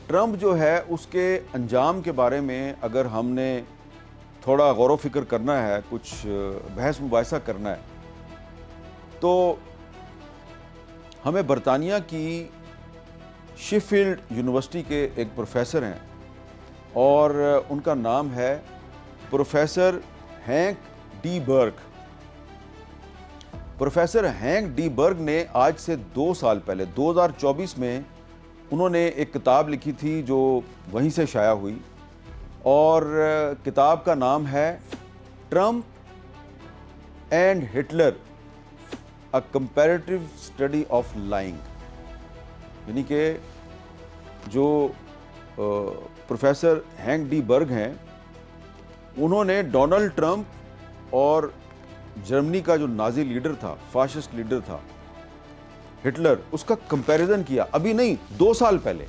Trump جو ہے اس کے انجام کے بارے میں اگر ہم نے تھوڑا غور و فکر کرنا ہے، کچھ بحث مباحثہ کرنا ہے، تو ہمیں برطانیہ کی شیفیلڈ یونیورسٹی کے ایک پروفیسر ہیں اور ان کا نام ہے پروفیسر ہینک ڈی برگ۔ پروفیسر ہینک ڈی برگ نے آج سے 2 سال پہلے 2024 میں انہوں نے ایک کتاب لکھی تھی جو وہیں سے شائع ہوئی، اور کتاب کا نام ہے Trump and Hitler a comparative study of lying, یعنی کہ جو پروفیسر ہینک ڈی برگ ہیں انہوں نے ڈونلڈ ٹرمپ اور جرمنی کا جو نازی لیڈر تھا، فاشسٹ لیڈر تھا ہٹلر، اس کا کمپیریزن کیا۔ ابھی نہیں، 2 سال پہلے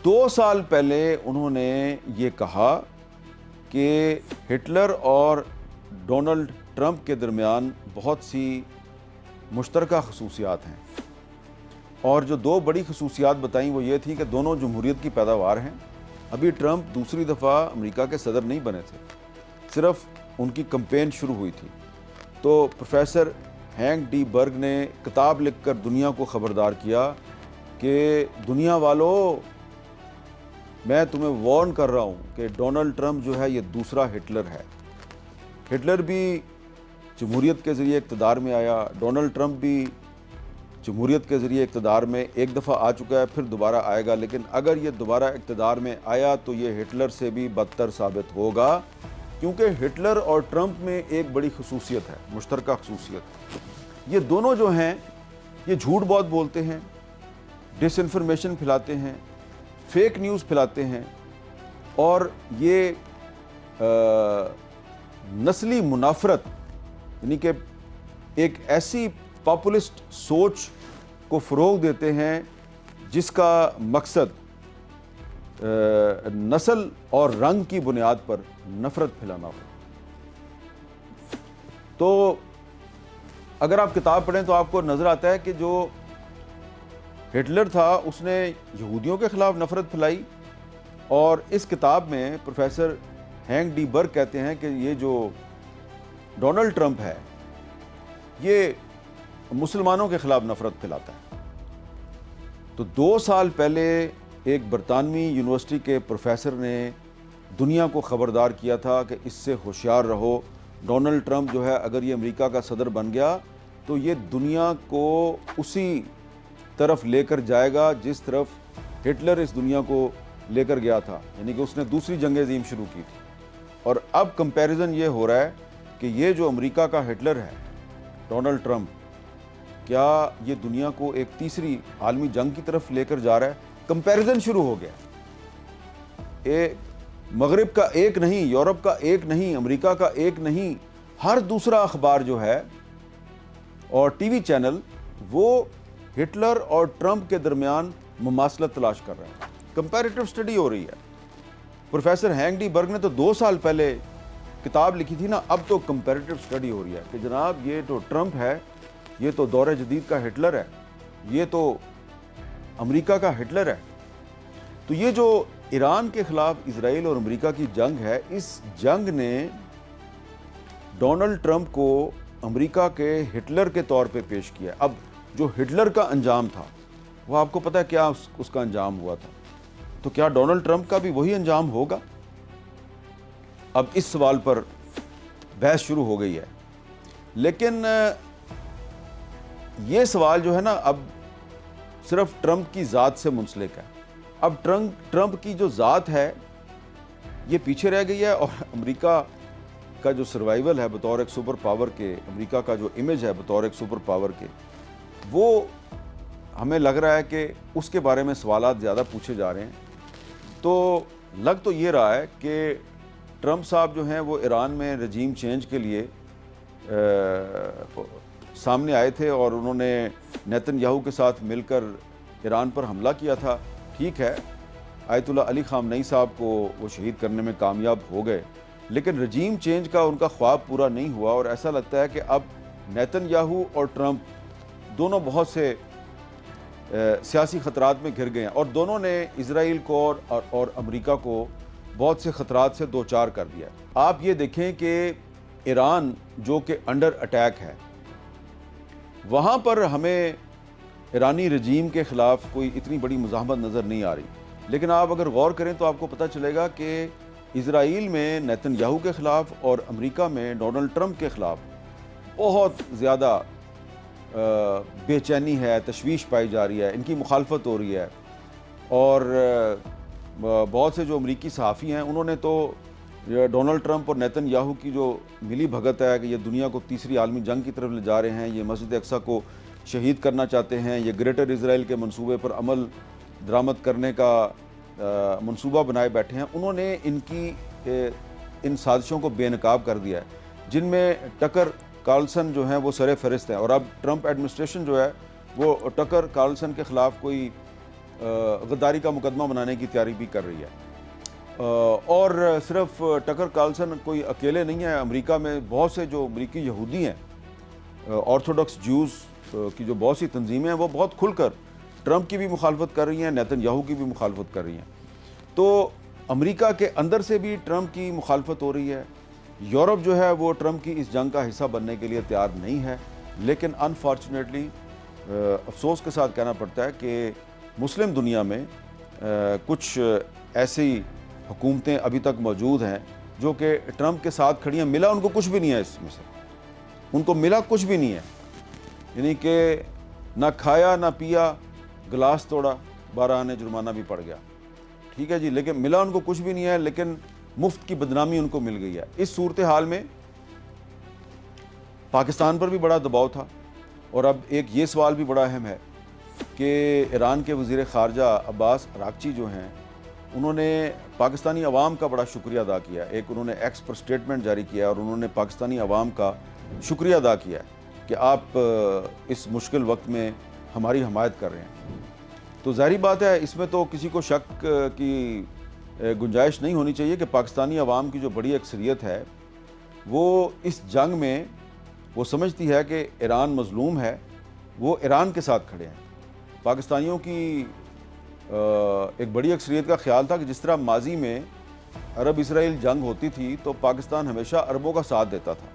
2 سال پہلے انہوں نے یہ کہا کہ ہٹلر اور ڈونلڈ ٹرمپ کے درمیان بہت سی مشترکہ خصوصیات ہیں، اور جو 2 بڑی خصوصیات بتائیں وہ یہ تھی کہ دونوں جمہوریت کی پیداوار ہیں۔ ابھی ٹرمپ دوسری دفعہ امریکہ کے صدر نہیں بنے تھے، صرف ان کی کمپین شروع ہوئی تھی۔ تو پروفیسر ہینک ڈی برگ نے کتاب لکھ کر دنیا کو خبردار کیا کہ دنیا والو، میں تمہیں وارن کر رہا ہوں کہ ڈونلڈ ٹرمپ جو ہے یہ دوسرا ہٹلر ہے۔ ہٹلر بھی جمہوریت کے ذریعے اقتدار میں آیا، ڈونلڈ ٹرمپ بھی جمہوریت کے ذریعے اقتدار میں ایک دفعہ آ چکا ہے، پھر دوبارہ آئے گا، لیکن اگر یہ دوبارہ اقتدار میں آیا تو یہ ہٹلر سے بھی بدتر ثابت ہوگا، کیونکہ ہٹلر اور ٹرمپ میں ایک بڑی خصوصیت ہے، مشترکہ خصوصیت۔ یہ دونوں جو ہیں یہ جھوٹ بہت بولتے ہیں، ڈس انفارمیشن پھیلاتے ہیں، فیک نیوز پھیلاتے ہیں، اور یہ نسلی منافرت، یعنی کہ ایک ایسی پاپولسٹ سوچ کو فروغ دیتے ہیں جس کا مقصد نسل اور رنگ کی بنیاد پر نفرت پھیلانا ہو۔ تو اگر آپ کتاب پڑھیں تو آپ کو نظر آتا ہے کہ جو ہٹلر تھا اس نے یہودیوں کے خلاف نفرت پھیلائی، اور اس کتاب میں پروفیسر ہینک ڈی برگ کہتے ہیں کہ یہ جو ڈونلڈ ٹرمپ ہے یہ مسلمانوں کے خلاف نفرت پھیلاتا ہے۔ تو 2 سال پہلے ایک برطانوی یونیورسٹی کے پروفیسر نے دنیا کو خبردار کیا تھا کہ اس سے ہوشیار رہو، ڈونلڈ ٹرمپ جو ہے اگر یہ امریکہ کا صدر بن گیا تو یہ دنیا کو اسی طرف لے کر جائے گا جس طرف ہٹلر اس دنیا کو لے کر گیا تھا، یعنی کہ اس نے دوسری جنگ عظیم شروع کی تھی۔ اور اب کمپیریزن یہ ہو رہا ہے کہ یہ جو امریکہ کا ہٹلر ہے ڈونلڈ ٹرمپ، کیا یہ دنیا کو ایک تیسری عالمی جنگ کی طرف لے کر جا رہا ہے؟ کمپیریزن شروع ہو گیا۔ مغرب کا ایک نہیں، یورپ کا ایک نہیں، امریکہ کا ایک نہیں، ہر دوسرا اخبار جو ہے اور ٹی وی چینل وہ ہٹلر اور ٹرمپ کے درمیان مماثلت تلاش کر رہے ہیں، کمپیریٹیو اسٹڈی ہو رہی ہے۔ پروفیسر ہینک ڈی برگ نے تو 2 سال پہلے کتاب لکھی تھی نا، اب تو کمپیریٹیو اسٹڈی ہو رہی ہے کہ جناب یہ تو ٹرمپ ہے، یہ تو دور جدید کا ہٹلر ہے، یہ تو امریکہ کا ہٹلر ہے۔ تو یہ جو ایران کے خلاف اسرائیل اور امریکہ کی جنگ ہے، اس جنگ نے ڈونلڈ ٹرمپ کو امریکہ کے ہٹلر کے طور پہ پیش کیا۔ اب جو ہٹلر کا انجام تھا وہ آپ کو پتہ ہے کیا اس کا انجام ہوا تھا، تو کیا ڈونلڈ ٹرمپ کا بھی وہی انجام ہوگا؟ اب اس سوال پر بحث شروع ہو گئی ہے، لیکن یہ سوال جو ہے نا اب صرف ٹرمپ کی ذات سے منسلک ہے۔ اب ٹرمپ کی جو ذات ہے یہ پیچھے رہ گئی ہے، اور امریکہ کا جو سروائیول ہے بطور ایک سپر پاور کے، امریکہ کا جو امیج ہے بطور ایک سپر پاور کے، وہ ہمیں لگ رہا ہے کہ اس کے بارے میں سوالات زیادہ پوچھے جا رہے ہیں۔ تو لگ تو یہ رہا ہے کہ ٹرمپ صاحب جو ہیں وہ ایران میں رجیم چینج کے لیے سامنے آئے تھے، اور انہوں نے نیتن یاہو کے ساتھ مل کر ایران پر حملہ کیا تھا۔ ٹھیک ہے، آیت اللہ علی خامنئی صاحب کو وہ شہید کرنے میں کامیاب ہو گئے، لیکن رجیم چینج کا ان کا خواب پورا نہیں ہوا، اور ایسا لگتا ہے کہ اب نیتن یاہو اور ٹرمپ دونوں بہت سے سیاسی خطرات میں گھر گئے ہیں، اور دونوں نے اسرائیل کو اور امریکہ کو بہت سے خطرات سے دوچار کر دیا ہے۔ آپ یہ دیکھیں کہ ایران جو کہ انڈر اٹیک ہے، وہاں پر ہمیں ایرانی رجیم کے خلاف کوئی اتنی بڑی مزاحمت نظر نہیں آ رہی، لیکن آپ اگر غور کریں تو آپ کو پتہ چلے گا کہ اسرائیل میں نیتن یاہو کے خلاف اور امریکہ میں ڈونلڈ ٹرمپ کے خلاف بہت زیادہ بے چینی ہے، تشویش پائی جا رہی ہے، ان کی مخالفت ہو رہی ہے، اور بہت سے جو امریکی صحافی ہیں انہوں نے تو ڈونلڈ ٹرمپ اور نیتن یاہو کی جو ملی بھگت ہے کہ یہ دنیا کو تیسری عالمی جنگ کی طرف لے جا رہے ہیں، یہ مسجد اقصیٰ کو شہید کرنا چاہتے ہیں، یہ گریٹر اسرائیل کے منصوبے پر عمل درآمد کرنے کا منصوبہ بنائے بیٹھے ہیں، انہوں نے ان سازشوں کو بے نقاب کر دیا ہے، جن میں ٹکر کارلسن جو ہیں وہ سر فہرست ہیں، اور اب ٹرمپ ایڈمنسٹریشن جو ہے وہ ٹکر کارلسن کے خلاف کوئی غداری کا مقدمہ بنانے کی تیاری بھی کر رہی ہے۔ اور صرف ٹکر کارلسن کوئی اکیلے نہیں ہے، امریکہ میں بہت سے جو امریکی یہودی ہیں، آرتھوڈکس جوز کی جو بہت سی تنظیمیں ہیں، وہ بہت کھل کر ٹرمپ کی بھی مخالفت کر رہی ہیں، نیتن یاہو کی بھی مخالفت کر رہی ہیں۔ تو امریکہ کے اندر سے بھی ٹرمپ کی مخالفت ہو رہی ہے، یورپ جو ہے وہ ٹرمپ کی اس جنگ کا حصہ بننے کے لیے تیار نہیں ہے، لیکن انفارچونیٹلی افسوس کے ساتھ کہنا پڑتا ہے کہ مسلم دنیا میں کچھ ایسی حکومتیں ابھی تک موجود ہیں جو کہ ٹرمپ کے ساتھ کھڑی ہیں، ملا ان کو کچھ بھی نہیں ہے، اس میں سے ان کو ملا کچھ بھی نہیں ہے، یعنی کہ نہ کھایا نہ پیا، گلاس توڑا، 12 آنے جرمانہ بھی پڑ گیا، ٹھیک ہے جی، لیکن ملا ان کو کچھ بھی نہیں ہے، لیکن مفت کی بدنامی ان کو مل گئی ہے۔ اس صورتحال میں پاکستان پر بھی بڑا دباؤ تھا، اور اب ایک یہ سوال بھی بڑا اہم ہے کہ ایران کے وزیر خارجہ عباس اراغچی جو ہیں، انہوں نے پاکستانی عوام کا بڑا شکریہ ادا کیا ہے، ایک انہوں نے ایکس پر سٹیٹمنٹ جاری کیا، اور انہوں نے پاکستانی عوام کا شکریہ ادا کیا ہے کہ آپ اس مشکل وقت میں ہماری حمایت کر رہے ہیں۔ تو ظاہری بات ہے اس میں تو کسی کو شک کی گنجائش نہیں ہونی چاہیے کہ پاکستانی عوام کی جو بڑی اکثریت ہے وہ اس جنگ میں وہ سمجھتی ہے کہ ایران مظلوم ہے، وہ ایران کے ساتھ کھڑے ہیں۔ پاکستانیوں کی ایک بڑی اکثریت کا خیال تھا کہ جس طرح ماضی میں عرب اسرائیل جنگ ہوتی تھی تو پاکستان ہمیشہ عربوں کا ساتھ دیتا تھا،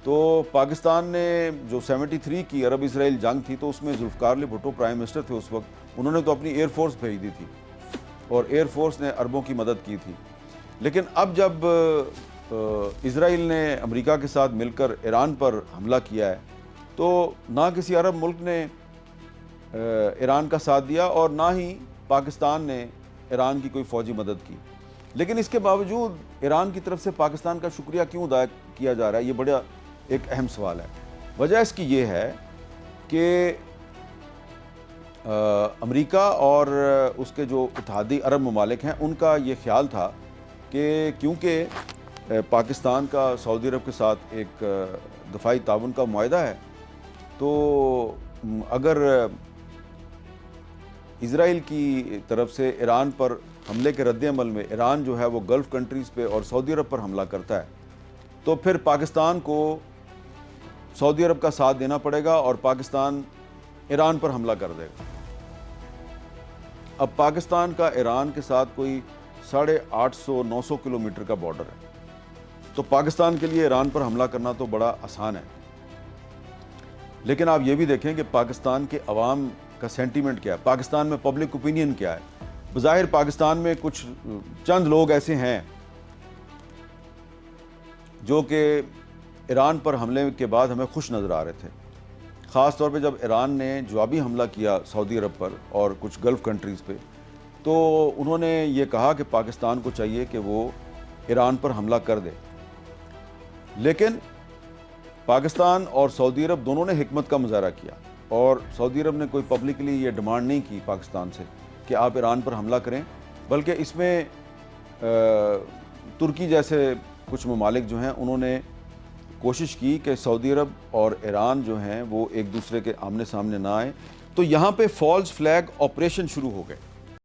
تو پاکستان نے جو 73 کی عرب اسرائیل جنگ تھی تو اس میں ذوالفقار علی بھٹو پرائم منسٹر تھے اس وقت، انہوں نے تو اپنی ایئر فورس بھیج دی تھی اور ایئر فورس نے عربوں کی مدد کی تھی۔ لیکن اب جب اسرائیل نے امریکہ کے ساتھ مل کر ایران پر حملہ کیا ہے تو نہ کسی عرب ملک نے ایران کا ساتھ دیا اور نہ ہی پاکستان نے ایران کی کوئی فوجی مدد کی، لیکن اس کے باوجود ایران کی طرف سے پاکستان کا شکریہ کیوں ادا کیا جا رہا ہے، یہ بڑا ایک اہم سوال ہے۔ وجہ اس کی یہ ہے کہ امریکہ اور اس کے جو اتحادی عرب ممالک ہیں ان کا یہ خیال تھا کہ کیونکہ پاکستان کا سعودی عرب کے ساتھ ایک دفاعی تعاون کا معاہدہ ہے، تو اگر اسرائیل کی طرف سے ایران پر حملے کے رد عمل میں ایران جو ہے وہ گلف کنٹریز پہ اور سعودی عرب پر حملہ کرتا ہے تو پھر پاکستان کو سعودی عرب کا ساتھ دینا پڑے گا اور پاکستان ایران پر حملہ کر دے گا۔ اب پاکستان کا ایران کے ساتھ کوئی 850-900 کلومیٹر کا بارڈر ہے، تو پاکستان کے لیے ایران پر حملہ کرنا تو بڑا آسان ہے، لیکن آپ یہ بھی دیکھیں کہ پاکستان کے عوام کا سینٹیمنٹ کیا ہے، پاکستان میں پبلک اوپینین کیا ہے۔ بظاہر پاکستان میں کچھ چند لوگ ایسے ہیں جو کہ ایران پر حملے کے بعد ہمیں خوش نظر آ رہے تھے، خاص طور پہ جب ایران نے جوابی حملہ کیا سعودی عرب پر اور کچھ گلف کنٹریز پہ، تو انہوں نے یہ کہا کہ پاکستان کو چاہیے کہ وہ ایران پر حملہ کر دے، لیکن پاکستان اور سعودی عرب دونوں نے حکمت کا مظاہرہ کیا، اور سعودی عرب نے کوئی پبلکلی یہ ڈیمانڈ نہیں کی پاکستان سے کہ آپ ایران پر حملہ کریں، بلکہ اس میں ترکی جیسے کچھ ممالک جو ہیں انہوں نے کوشش کی کہ سعودی عرب اور ایران جو ہیں وہ ایک دوسرے کے آمنے سامنے نہ آئیں، تو یہاں پہ فالس فلیگ آپریشن شروع ہو گئے۔